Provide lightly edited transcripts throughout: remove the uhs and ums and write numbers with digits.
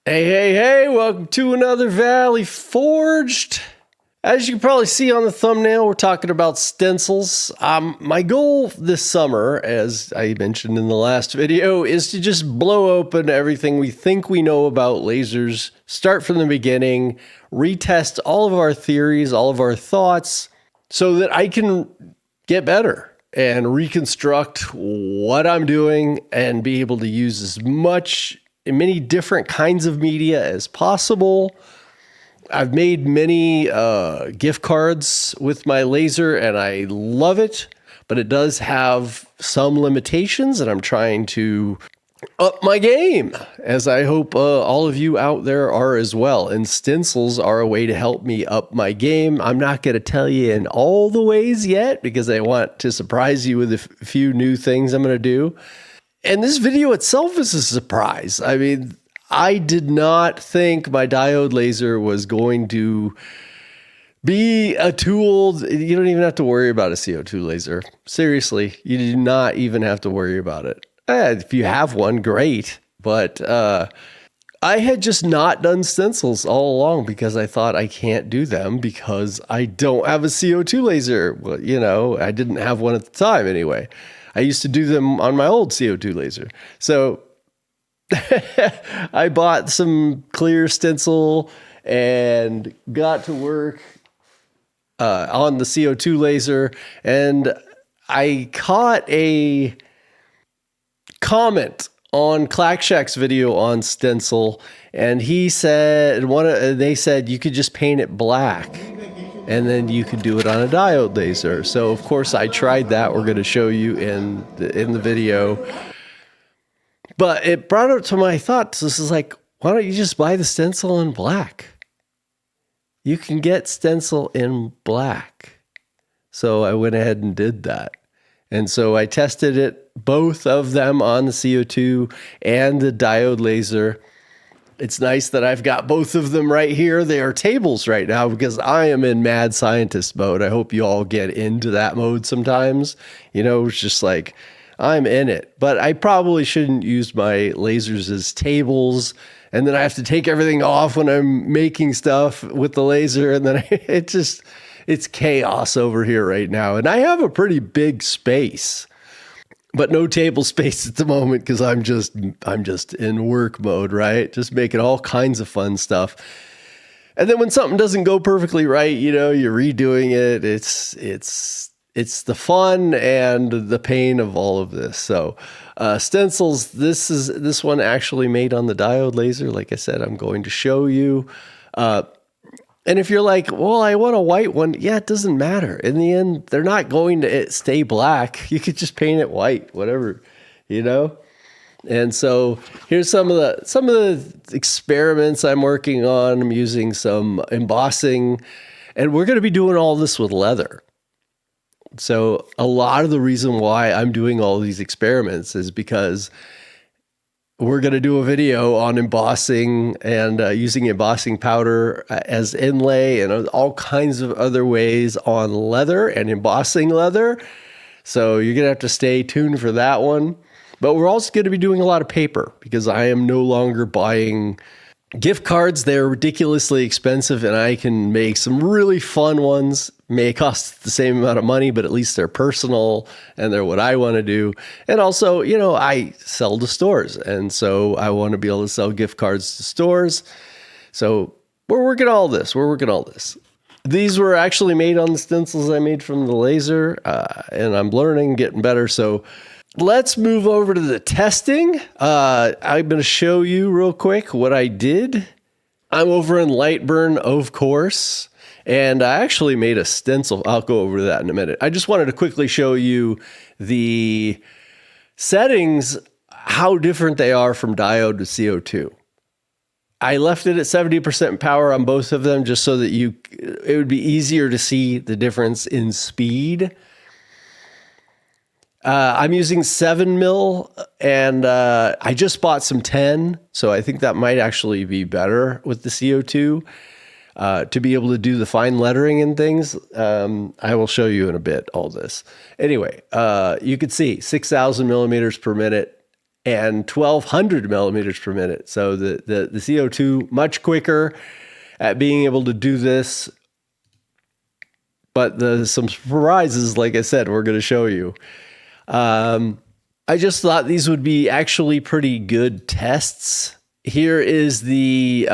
Hey, hey, hey, welcome to another Valley Forged. As you can probably see on the thumbnail, we're talking about stencils. My goal this summer, as I mentioned in the last video, is to just blow open everything we think we know about lasers, start from the beginning, retest all of our theories, all of our thoughts, so that I can get better and reconstruct what I'm doing and be able to use as many different kinds of media as possible. I've made many gift cards with my laser and I love it, but it does have some limitations and I'm trying to up my game, as I hope all of you out there are as well. And stencils are a way to help me up my game. I'm not going to tell you in all the ways yet because I want to surprise you with a few new things I'm going to do. And this video itself is a surprise. I mean, I did not think my diode laser was going to be a tool. You don't even have to worry about a CO2 laser. Seriously, you do not even have to worry about it. If you have one, great. But I had just not done stencils all along because I thought I can't do them because I don't have a CO2 laser. Well, you know, I didn't have one at the time anyway. I used to do them on my old CO2 laser. So I bought some clear stencil and got to work on the CO2 laser. And I caught a comment on Clackshaq's video on stencil. And he said, they said you could just paint it black. And then you could do it on a diode laser. So of course I tried that. We're going to show you in the video. But it brought up to my thoughts. This is like, why don't you just buy the stencil in black? You can get stencil in black. So I went ahead and did that. And so I tested it, both of them on the CO2 and the diode laser. It's nice that I've got both of them right here. They are tables right now because I am in mad scientist mode. I hope you all get into that mode sometimes. You know, it's just like, I'm in it. But I probably shouldn't use my lasers as tables. And then I have to take everything off when I'm making stuff with the laser. And then it's chaos over here right now. And I have a pretty big space. But no table space at the moment because I'm just in work mode, right? Just making all kinds of fun stuff. And then when something doesn't go perfectly right, you know, you're redoing it. It's the fun and the pain of all of this. So stencils, this one actually made on the diode laser. Like I said, I'm going to show you. And if you're like, well, I want a white one. Yeah, it doesn't matter. In the end, they're not going to stay black. You could just paint it white, whatever, you know? And so here's some of the experiments I'm working on. I'm using some embossing, and we're going to be doing all this with leather. So a lot of the reason why I'm doing all these experiments is because we're going to do a video on embossing and using embossing powder as inlay and all kinds of other ways on leather and embossing leather. So you're going to have to stay tuned for that one. But we're also going to be doing a lot of paper because I am no longer buying gift cards. They're ridiculously expensive and I can make some really fun ones. May cost the same amount of money, but at least they're personal and they're what I want to do. And also, you know, I sell to stores. And so I want to be able to sell gift cards to stores. So we're working all this. These were actually made on the stencils I made from the laser. And I'm learning, getting better. So let's move over to the testing. I'm going to show you real quick what I did. I'm over in LightBurn, of course. And I actually made a stencil. I'll go over that in a minute. I just wanted to quickly show you the settings, how different they are from diode to CO2. I left it at 70% power on both of them just so that it would be easier to see the difference in speed. I'm using 7 mil and I just bought some 10. So I think that might actually be better with the CO2. To be able to do the fine lettering and things. I will show you in a bit all this. Anyway, you could see 6,000 millimeters per minute and 1200 millimeters per minute. So the CO2 much quicker at being able to do this. But some surprises, like I said, we're going to show you. I just thought these would be actually pretty good tests. Here is the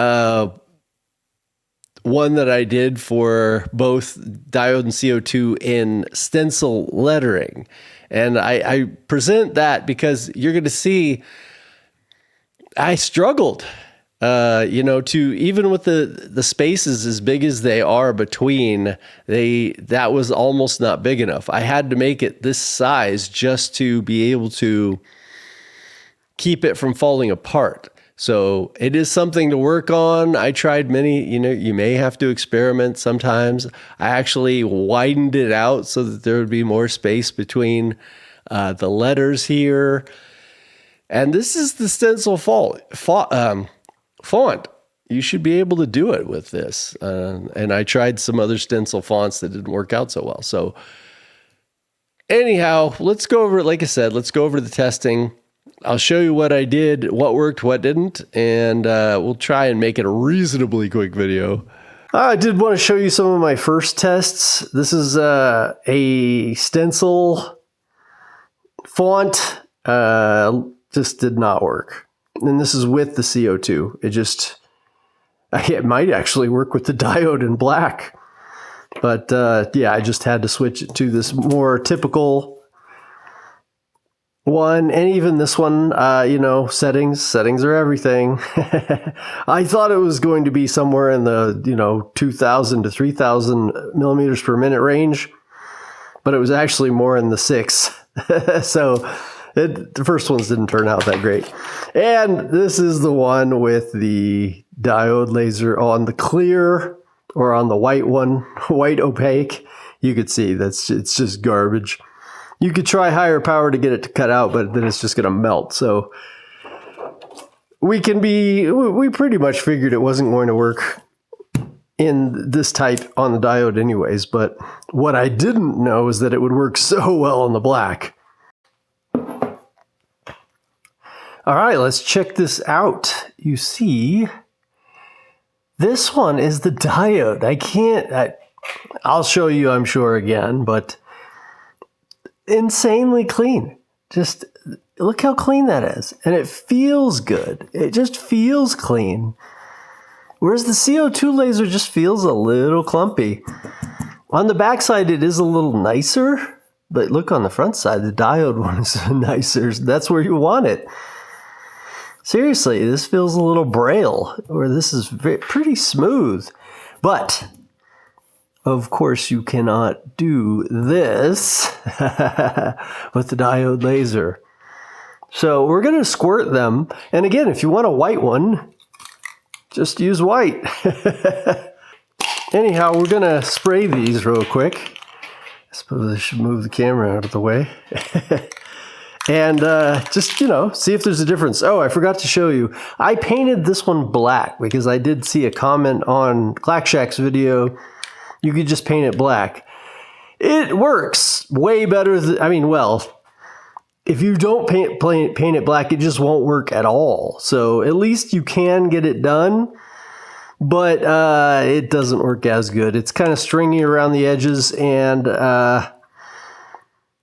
one that I did for both diode and CO2 in stencil lettering. And I present that because you're going to see I struggled, to even with the spaces as big as they are between, that was almost not big enough. I had to make it this size just to be able to keep it from falling apart. So it is something to work on. I tried many, you may have to experiment sometimes. I actually widened it out so that there would be more space between the letters here. And this is the stencil font. You should be able to do it with this. And I tried some other stencil fonts that didn't work out so well. So anyhow, let's go over it. Like I said, let's go over the testing. I'll show you what I did, what worked, what didn't, and we'll try and make it a reasonably quick video. I did want to show you some of my first tests. This is a stencil font. Just did not work. And this is with the CO2. It might actually work with the diode in black. But yeah, I just had to switch it to this more typical one, and even this one, settings are everything. I thought it was going to be somewhere in the 2,000 to 3,000 millimeters per minute range, but it was actually more in the 6. So the first ones didn't turn out that great. And this is the one with the diode laser on the clear, or on the white one, white opaque. You could see it's just garbage. You could try higher power to get it to cut out, but then it's just going to melt. So we pretty much figured it wasn't going to work in this type on the diode anyways. But what I didn't know is that it would work so well on the black. All right, let's check this out. You see, this one is the diode. I'll show you, I'm sure, again, but insanely clean. Just look how clean that is. And it feels good. It just feels clean. Whereas the CO2 laser just feels a little clumpy. On the back side, it is a little nicer. But look on the front side, the diode one is nicer. That's where you want it. Seriously, this feels a little braille, where this is pretty smooth. But of course, you cannot do this with the diode laser. So we're going to squirt them. And again, if you want a white one, just use white. Anyhow, we're going to spray these real quick. I suppose I should move the camera out of the way. And just, see if there's a difference. Oh, I forgot to show you. I painted this one black because I did see a comment on Clack Shack's video. You could just paint it black. It works way better than, if you don't paint it black, it just won't work at all. So at least you can get it done, but it doesn't work as good. It's kind of stringy around the edges, and I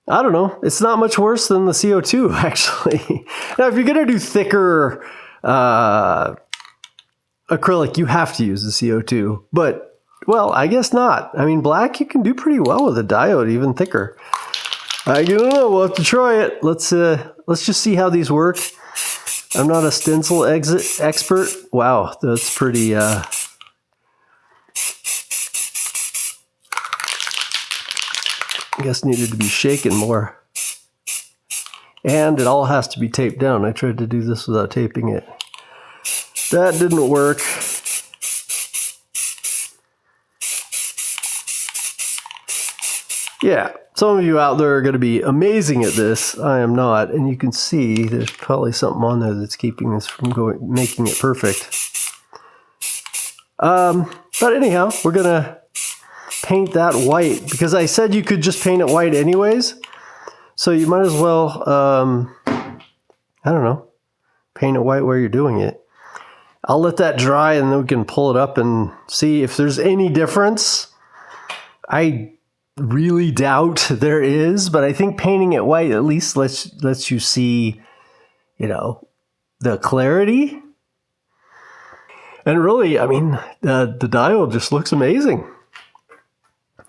don't know. It's not much worse than the CO2, actually. Now, if you're going to do thicker acrylic, you have to use the CO2, but well, I guess not. Black you can do pretty well with a diode, even thicker. I don't know. We'll have to try it. Let's just see how these work. I'm not a stencil expert. Wow, that's pretty. I guess needed to be shaken more. And it all has to be taped down. I tried to do this without taping it. That didn't work. Yeah, some of you out there are going to be amazing at this. I am not, and you can see there's probably something on there that's keeping this from making it perfect. But anyhow, we're going to paint that white because I said you could just paint it white anyways. So you might as well I don't know, paint it white where you're doing it. I'll let that dry and then we can pull it up and see if there's any difference. I really doubt there is, but I think painting it white at least lets you see, you know, the clarity. And really, I mean, the diode just looks amazing.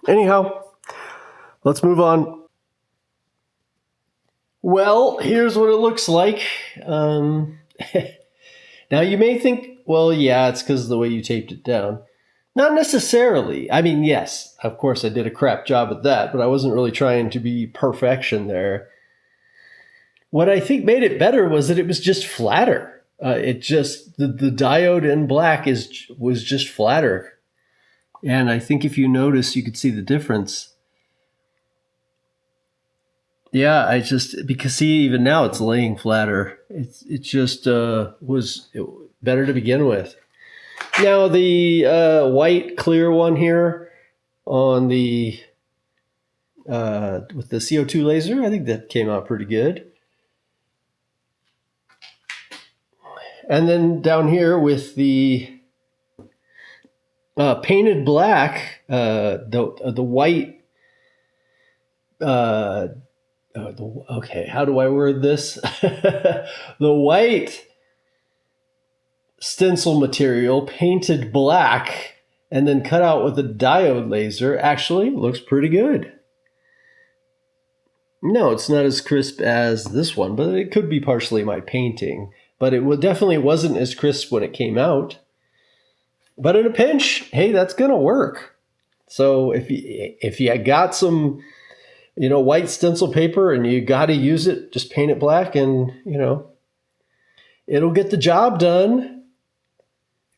Anyhow, let's move on. Well, here's what it looks like. Now you may think, well, yeah, it's because of the way you taped it down. Not necessarily. I mean, yes, of course I did a crap job at that, but I wasn't really trying to be perfection there. What I think made it better was that it was just flatter. It just, the diode in black was just flatter. And I think if you notice, you could see the difference. Yeah, because see, even now it's laying flatter. It just was better to begin with. Now the white clear one here on the with the CO2 laser, I think that came out pretty good. And then down here with the painted black, the white. Okay, how do I word this? The white stencil material painted black and then cut out with a diode laser actually looks pretty good. No, it's not as crisp as this one, but it could be partially my painting. But it definitely wasn't as crisp when it came out. But in a pinch, hey, that's gonna work. So if you got some, you know, white stencil paper and you got to use it, just paint it black and, you know, it'll get the job done.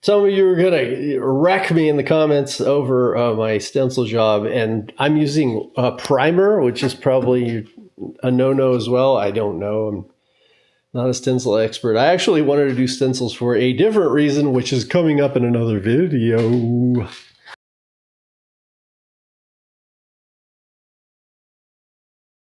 Some of you are going to wreck me in the comments over my stencil job, and I'm using a primer, which is probably a no-no as well. I don't know. I'm not a stencil expert. I actually wanted to do stencils for a different reason, which is coming up in another video.